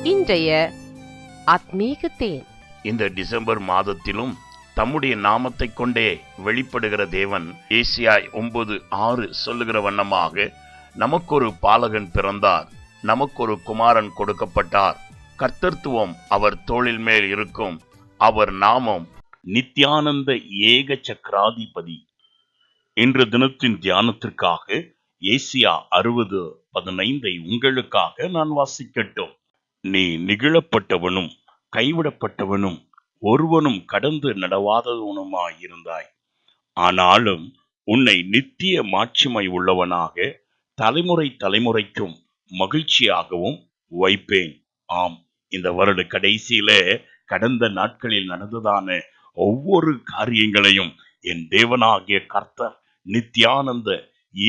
இன்றைய ஆத்மீக தேன். இந்த டிசம்பர் மாதத்திலும் தம்முடைய நாமத்தை கொண்டே வெளிப்படுகிற தேவன் ஏசாயா 9:6 சொல்லுகிற வண்ணமாக, நமக்கொரு பாலகன் பிறந்தார், நமக்கொரு குமாரன் கொடுக்கப்பட்டார், கர்த்தத்துவம் அவர் தோளில் மேல் இருக்கும், அவர் நாமம் நித்யானந்த ஏக சக்கராதிபதி. இன்று தினத்தின் தியானத்திற்காக ஏசாயா 60:15 உங்களுக்காக நான் வாசிக்கட்டும். நீ நிகழப்பட்டவனும் கைவிடப்பட்டவனும் ஒருவனும் கடந்து நடவாதவனுமாயிருந்தாய். ஆனாலும் உன்னை நித்திய மாட்சிமை உள்ளவனாக தலைமுறை தலைமுறைக்கும் மகிழ்ச்சியாகவும் வைப்பேன். ஆம், இந்த வருட கடைசியில கடந்த நாட்களில் நடந்ததான ஒவ்வொரு காரியங்களையும் என் தேவனாகிய கர்த்தர், நித்யானந்த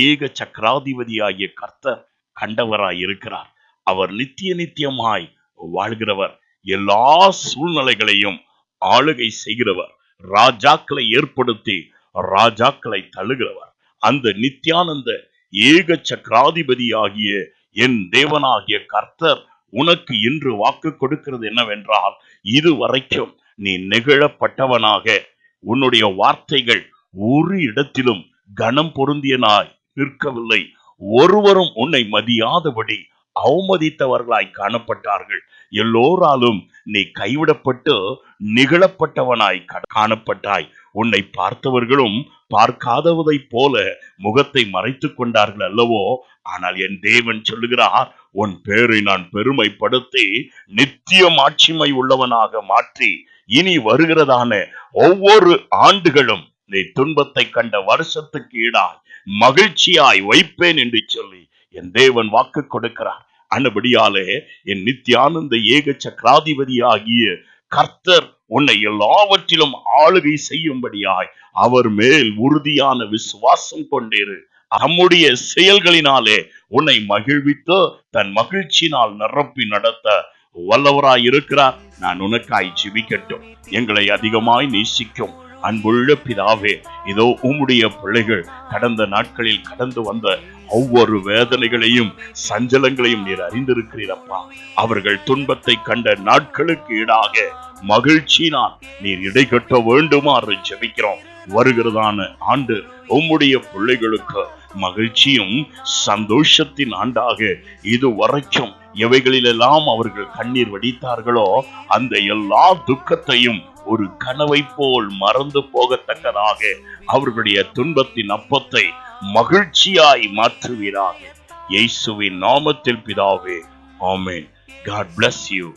ஏக சக்கராதிபதியாகிய கர்த்தர் கண்டவராய் இருக்கிறார். அவர் நித்தியமாய் வாழ்கிறவர், எல்லா சூழ்நிலைகளையும் ஆளுகை செய்கிறவர், ராஜாக்களை ஏற்படுத்தி ராஜாக்களை தள்ளுகிறவர். அந்த நித்யானந்த ஏக சக்கராதிபதியாகிய என் தேவனாகிய கர்த்தர் உனக்கு இன்று வாக்கு கொடுக்கிறது என்னவென்றால், இதுவரைக்கும் நீ நெகிழப்பட்டவனாக உன்னுடைய வார்த்தைகள் ஒரு இடத்திலும் கனம் பொருந்தியனாய் நிற்கவில்லை. ஒருவரும் உன்னை மதியாதபடி அவமதித்தவர்களாய் காணப்பட்டார்கள். எல்லோராலும் நீ கைவிடப்பட்டு நிகழப்பட்டவனாய் காணப்பட்டாய். உன்னை பார்த்தவர்களும் பார்க்காதவதை போல முகத்தை மறைத்துக் கொண்டார்கள் அல்லவோ? ஆனால் என் தேவன் சொல்லுகிறார், உன் பேரை நான் பெருமைப்படுத்தி நித்திய மாட்சிமை உள்ளவனாக மாற்றி இனி வருகிறதான ஒவ்வொரு ஆண்டுகளும் நீ துன்பத்தை கண்ட வருஷத்துக்கு ஈடாய் மகிழ்ச்சியாய் வைப்பேன் என்று சொல்லி என் தேவன் வாக்கு கொடுக்கிறார். அந்தபடியாலே என் நித்யானந்த ஏக சக்கராதிபதியாகிய கர்த்தர் உன்னை எல்லாவற்றிலும் ஆளுகை செய்யும்படியாய் அவர் மேல் உறுதியான விசுவாசம் கொண்டிரு. நம்முடைய செயல்களினாலே உன்னை மகிழ்வித்து தன் மகிழ்ச்சியினால் நிரப்பி நடத்த வல்லவராய் இருக்கிறார். நான் உனக்காய் ஜெபிக்கட்டும். எங்களை அதிகமாய் நேசிக்கும் அன்புள்ள பிதாவே, இதோ உம்முடைய பிள்ளைகள் கடந்த நாட்களில் கடந்து வந்த ஒவ்வொரு வேதனைகளையும் சஞ்சலங்களையும் நீர் அறிந்திருக்கிறீரப்பா. அவர்கள் துன்பத்தை கண்ட நாட்களுக்கு ஈடாக மகிழ்ச்சியினால் நீர் இடைகட்ட வேண்டுமாறு ஜெபிக்கிறோம். வருகிறதான ஆண்டு உம்முடைய பிள்ளைகளுக்கு மகிழ்ச்சியும் சந்தோஷத்தின் ஆண்டாக இதுவரைக்கும் எவைகளிலெல்லாம் அவர்கள் கண்ணீர் வடித்தார்களோ அந்த எல்லா துக்கத்தையும் ஒரு கனவை போல் மறந்து போகத்தக்கதாக அவர்களுடைய துன்பத்தின் அப்பத்தை மகிழ்ச்சியாய் மாற்றுவீராக. இயேசுவின் நாமத்தில் பிதாவே, ஆமென். God bless you.